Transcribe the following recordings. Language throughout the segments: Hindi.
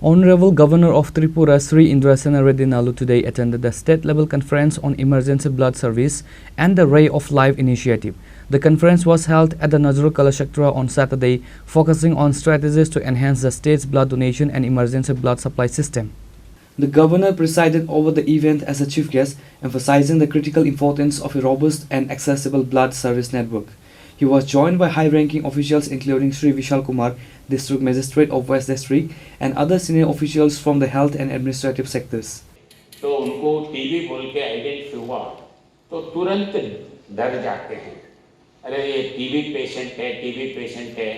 Honorable Governor of Tripura Sri Indrasena Reddy Nalu today attended the state-level conference on emergency blood service and the Ray of Life initiative. The conference was held at the Nazrul Kalakshetra on Saturday, focusing on strategies to enhance the state's blood donation and emergency blood supply system. The governor presided over the event as a chief guest, emphasizing the critical importance of a robust and accessible blood service network. He was joined by high-ranking officials including Sri Vishal Kumar, District Magistrate of West District, and other senior officials from the health and administrative sectors. तो उनको टीबी बोल के आइडेंटिफाई हुआ तो तुरंत डर जाते हैं, अरे ये टीबी पेशेंट है,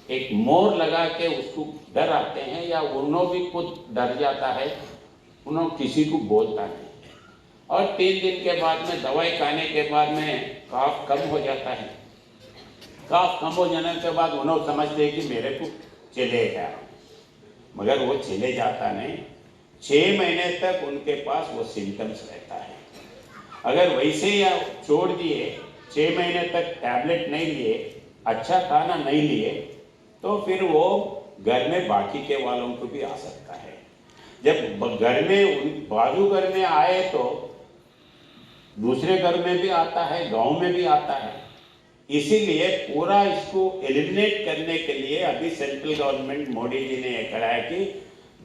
एक मोर लगा के उसको डर आते हैं, या उन्हों भी खुद डर जाता है, उन्हों किसी को बोलता नहीं, और 3 दिन के बाद में दवाई खाने के बाद में काफ कम हो जाता है। काफ कम हो जाने के बाद उन्होंने समझते हैं कि मेरे को चले गया, मगर वो चले जाता नहीं। 6 महीने तक उनके पास वो सिम्टम्स रहता है। अगर वैसे ही छोड़ दिए, 6 महीने तक टैबलेट नहीं लिए, अच्छा खाना नहीं लिए, तो फिर वो घर में बाकी के वालों को भी आ सकता है। जब घर में बाजू घर में आए तो दूसरे घर में भी आता है, गांव में भी आता है। इसीलिए पूरा इसको एलिमिनेट करने के लिए अभी सेंट्रल गवर्नमेंट मोदी जी ने कहा है कि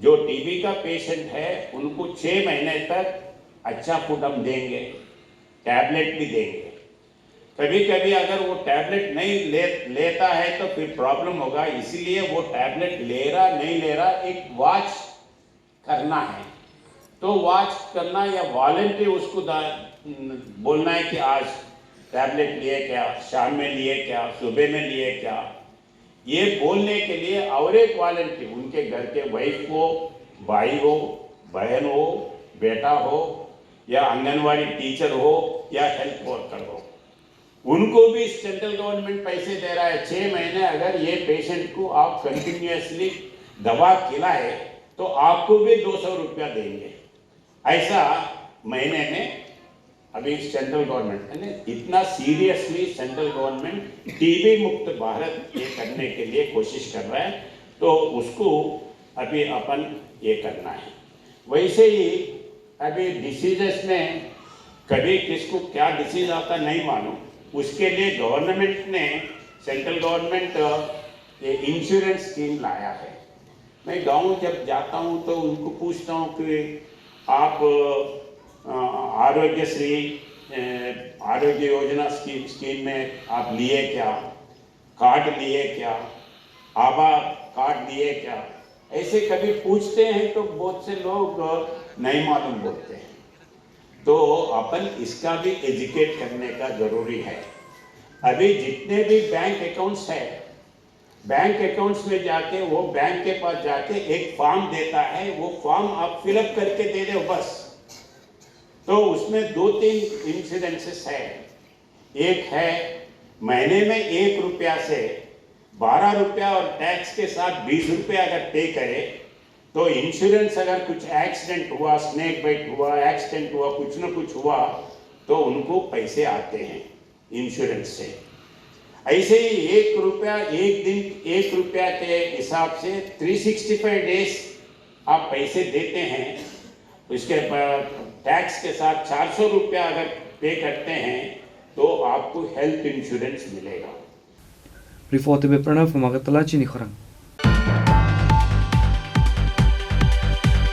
जो टीबी का पेशेंट है उनको 6 महीने तक अच्छा फूड हम देंगे, टैबलेट भी देंगे। कभी कभी अगर वो टैबलेट नहीं लेता है तो फिर प्रॉब्लम होगा, इसीलिए वो टैबलेट ले रहा नहीं ले रहा एक वॉच करना है। तो वॉच करना या वॉलंटरी उसको बोलना है कि आज टैबलेट लिए क्या, शाम में लिए क्या, सुबह में लिए क्या, ये बोलने के लिए और एक वॉलंटरी उनके घर के वाइफ हो, भाई हो, बहन हो, बेटा हो, या आंगनवाड़ी टीचर हो, या हेल्थ वर्कर हो, उनको भी सेंट्रल गवर्नमेंट पैसे दे रहा है। 6 महीने अगर ये पेशेंट को आप कंटिन्यूसली दवा खिलाए तो आपको भी 200 रुपया देंगे। ऐसा महीने में अभी सेंट्रल गवर्नमेंट ने इतना सीरियसली सेंट्रल गवर्नमेंट टीबी मुक्त भारत ये करने के लिए कोशिश कर रहा है, तो उसको अभी अपन ये करना है। वैसे ही अभी डिसीजेस में कभी किसको क्या डिसीज आता नहीं मालूम, उसके लिए गवर्नमेंट ने सेंट्रल गवर्नमेंट ये इंश्योरेंस स्कीम लाया है। मैं गांव जब जाता हूं तो उनको पूछता हूं कि आप आरोग्य योजना स्कीम में आप लिए क्या, कार्ड लिए क्या, आभा कार्ड लिए क्या, ऐसे कभी पूछते हैं तो बहुत से लोग नहीं मालूम बोलते हैं। तो अपन इसका भी एजुकेट करने का जरूरी है। अभी जितने भी बैंक अकाउंट्स है, बैंक अकाउंट्स में जाके वो बैंक के पास जाके एक फॉर्म देता है, वो फॉर्म आप फिलअप करके दे दो बस। तो उसमें 2-3 इंसिडेंसेस है। एक है महीने में 1 रुपया से 12 रुपया और टैक्स के साथ 20 रुपया अगर पे करे तो इंश्योरेंस अगर कुछ एक्सीडेंट हुआ, स्नेक बाइट हुआ, एक्सीडेंट हुआ, कुछ ना कुछ हुआ तो उनको पैसे आते हैं इंश्योरेंस से। ऐसे ही 1 रुपया एक दिन 1 रुपया के हिसाब से 365 डेज आप पैसे देते हैं। उसके टैक्स के साथ 400 रुपया अगर पे करते हैं तो आपको हेल्थ इंश्योरेंस मिलेगा। रिपोर्ट में प्रणव, Magatala, Chini Khorang।